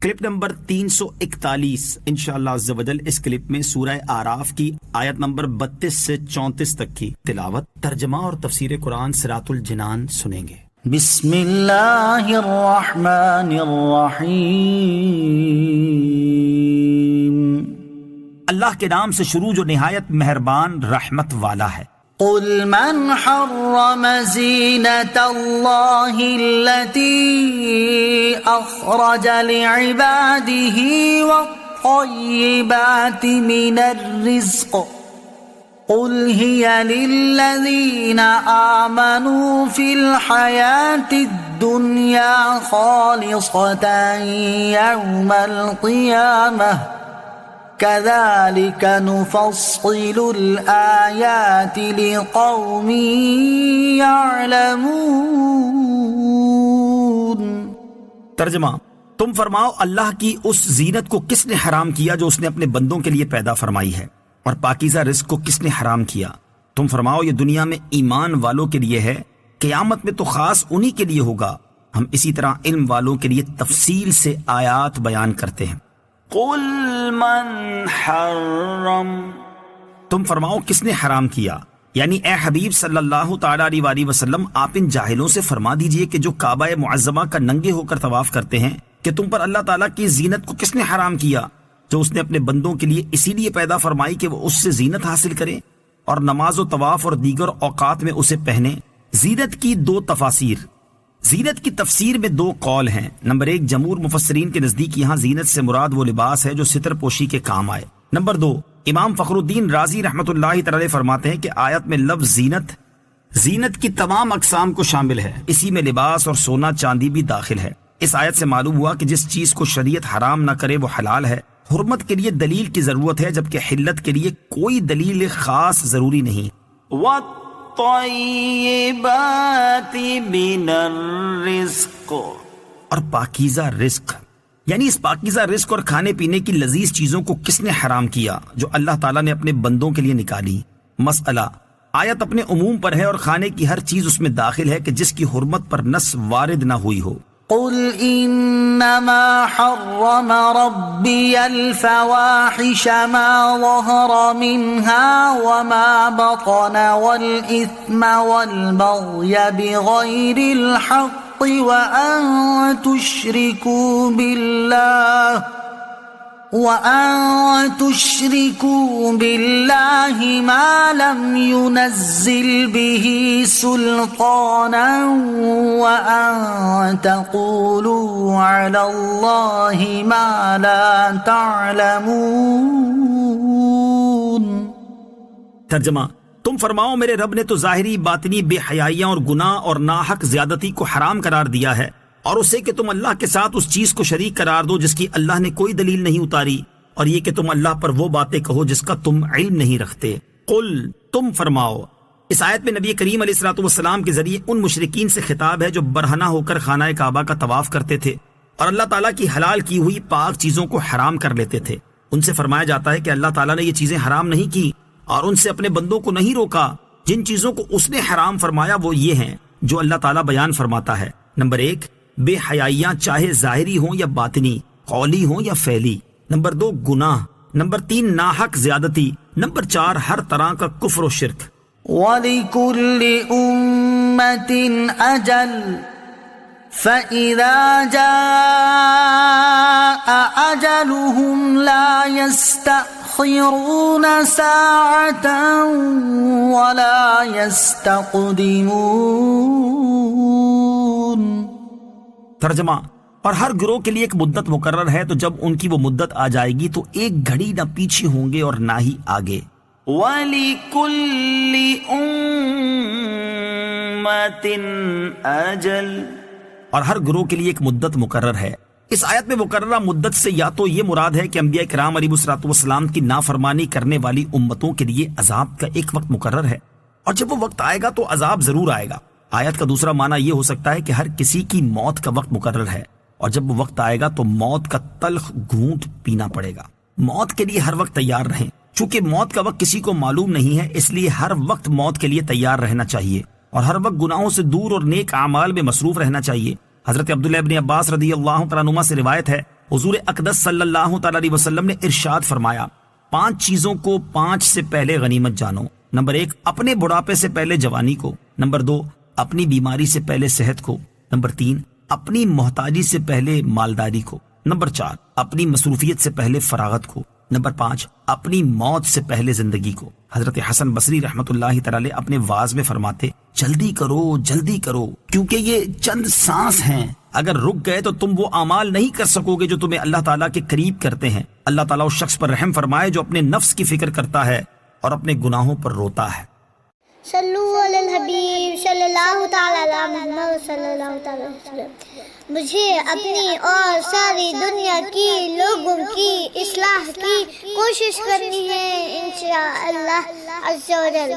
Clip number 341 انشاءاللہ عز و جل. اس کلپ میں سورہ اعراف کی آیت نمبر 32 سے 34 تک کی تلاوت، ترجمہ اور تفسیر قرآن صراط الجنان سنیں گے. بسم اللہ الرحمن الرحیم. اللہ کے نام سے شروع جو نہایت مہربان رحمت والا ہے. قل من حرم زینة اللہ التي اخرج لعباده والطیبات من الرزق قل هي للذین آمنوا في الحياة الدنيا خالصة يوم القيامة كذلك نفصل الآيات لقوم يعلمون. ترجمہ: تم فرماؤ اللہ کی اس زینت کو کس نے حرام کیا جو اس نے اپنے بندوں کے لیے پیدا فرمائی ہے، اور پاکیزہ رزق کو کس نے حرام کیا. تم فرماؤ یہ دنیا میں ایمان والوں کے لیے ہے، قیامت میں تو خاص انہی کے لیے ہوگا. ہم اسی طرح علم والوں کے لیے تفصیل سے آیات بیان کرتے ہیں. قل من حرم، تم فرماؤ کس نے حرام کیا، یعنی اے حبیب صلی اللہ تعالی علیہ وآلہ وسلم آپ ان جاہلوں سے فرما دیجئے کہ جو کعبہ معظمہ کا ننگے ہو کر طواف کرتے ہیں کہ تم پر اللہ تعالیٰ کی زینت کو کس نے حرام کیا جو اس نے اپنے بندوں کے لیے اسی لیے پیدا فرمائی کہ وہ اس سے زینت حاصل کریں اور نماز و طواف اور دیگر اوقات میں اسے پہنیں. زینت کی دو تفاسیر. زینت کی تفسیر میں دو قول ہیں. نمبر 1، جمہور مفسرین کے نزدیک یہاں زینت سے مراد وہ لباس ہے جو ستر پوشی کے کام آئے. نمبر 2، امام فخر الدین رازی رحمۃ اللہ تعالی فرماتے ہیں کہ آیت میں لفظ زینت کی تمام اقسام کو شامل ہے، اسی میں لباس اور سونا چاندی بھی داخل ہے. اس آیت سے معلوم ہوا کہ جس چیز کو شریعت حرام نہ کرے وہ حلال ہے. حرمت کے لیے دلیل کی ضرورت ہے، جبکہ حلت کے لیے کوئی دلیل خاص ضروری نہیں. والطیبات من الرزق، اور پاکیزہ رزق، یعنی اس پاکیزہ رزق اور کھانے پینے کی لذیذ چیزوں کو کس نے حرام کیا جو اللہ تعالیٰ نے اپنے بندوں کے لیے نکالی. مسئلہ: آیت اپنے عموم پر ہے اور کھانے کی ہر چیز اس میں داخل ہے کہ جس کی حرمت پر نص وارد نہ ہوئی ہو. قل انما حرم ربی الفواحش ما ظهر منها وما بطن والاثم والبغي بغير الحق وان تشركوا بالله ما لم ينزل به سلطانا وان تقولوا على الله ما لا تعلمون. ترجمہ: تم فرماؤ میرے رب نے تو ظاہری باطنی بے حیائیاں اور گناہ اور ناحق زیادتی کو حرام قرار دیا ہے، اور اسے کہ تم اللہ کے ساتھ اس چیز کو شریک قرار دو جس کی اللہ نے کوئی دلیل نہیں اتاری، اور یہ کہ تم اللہ پر وہ باتیں کہو جس کا تم علم نہیں رکھتے. قل، تم فرماؤ. اس آیت میں نبی کریم علیہ الصلوۃ والسلام کے ذریعے ان مشرکین سے خطاب ہے جو برہنہ ہو کر خانہ کعبہ کا طواف کرتے تھے اور اللہ تعالیٰ کی حلال کی ہوئی پاک چیزوں کو حرام کر لیتے تھے. ان سے فرمایا جاتا ہے کہ اللہ تعالیٰ نے یہ چیزیں حرام نہیں کی اور ان سے اپنے بندوں کو نہیں روکا. جن چیزوں کو اس نے حرام فرمایا وہ یہ ہیں جو اللہ تعالیٰ بیان فرماتا ہے. نمبر 1، بے حیائیاں چاہے ظاہری ہوں یا باطنی، قولی ہوں یا فعلی. نمبر 2، گناہ. نمبر 3، ناحق زیادتی. نمبر 4، ہر طرح کا کفر و شرک. وَلِكُلِّ أُمَّةٍ أَجَلٌ فَإِذَا جَاءَ أَجَلُهُمْ لَا يَسْتَأْخِرُونَ سَاعَةً وَلَا يَسْتَقْدِمُونَ. ترجمہ: اور ہر گروہ کے لیے ایک مدت مقرر ہے، تو جب ان کی وہ مدت آ جائے گی تو ایک گھڑی نہ پیچھے ہوں گے اور نہ ہی آگے. وَلِكُلِّ أُمَّةٍ أَجَلٌ، اور ہر گروہ کے لیے ایک مدت مقرر ہے. اس آیت میں مقررہ مدت سے یا تو یہ مراد ہے کہ انبیاء کرام علیہ الصلوۃ والسلام کی نافرمانی کرنے والی امتوں کے لیے عذاب کا ایک وقت مقرر ہے، اور جب وہ وقت آئے گا تو عذاب ضرور آئے گا. آیت کا دوسرا معنی یہ ہو سکتا ہے کہ ہر کسی کی موت کا وقت مقرر ہے، اور جب وہ وقت آئے گا تو موت کا تلخ گھونٹ پینا پڑے گا. موت کے لیے ہر وقت تیار رہیں. چونکہ موت کا وقت کسی کو معلوم نہیں ہے، اس لیے ہر وقت موت کے لیے تیار رہنا چاہیے اور ہر وقت گناہوں سے دور اور نیک اعمال میں مصروف رہنا چاہیے. حضرت عبداللہ ابن عباس رضی اللہ تعالیٰ عنہما سے روایت ہے حضور اقدس صلی اللہ تعالی علیہ وسلم نے ارشاد فرمایا 5 چیزوں کو 5 سے پہلے غنیمت جانو. نمبر 1 اپنے بڑھاپے سے پہلے جوانی کو. نمبر 2 اپنی بیماری سے پہلے صحت کو. نمبر 3 اپنی محتاجی سے پہلے مالداری کو. نمبر 4 اپنی مصروفیت سے پہلے فراغت کو. نمبر 5 اپنی موت سے پہلے زندگی کو. حضرت حسن بصری رحمت اللہ تعالی اپنے واعظ میں فرماتے جلدی کرو کیونکہ یہ چند سانس ہیں، اگر رک گئے تو تم وہ اعمال نہیں کر سکو گے جو تمہیں اللہ تعالیٰ کے قریب کرتے ہیں. اللہ تعالیٰ اس شخص پر رحم فرمائے جو اپنے نفس کی فکر کرتا ہے اور اپنے گناہوں پر روتا ہے. صلو علی الحبیب صلی اللہ تعالی علی محمد صلی اللہ تعالی وسلم. مجھے اپنی اور ساری دنیا کی لوگوں کی اصلاح کی کوشش کرنی ہے انشاءاللہ عز و جل.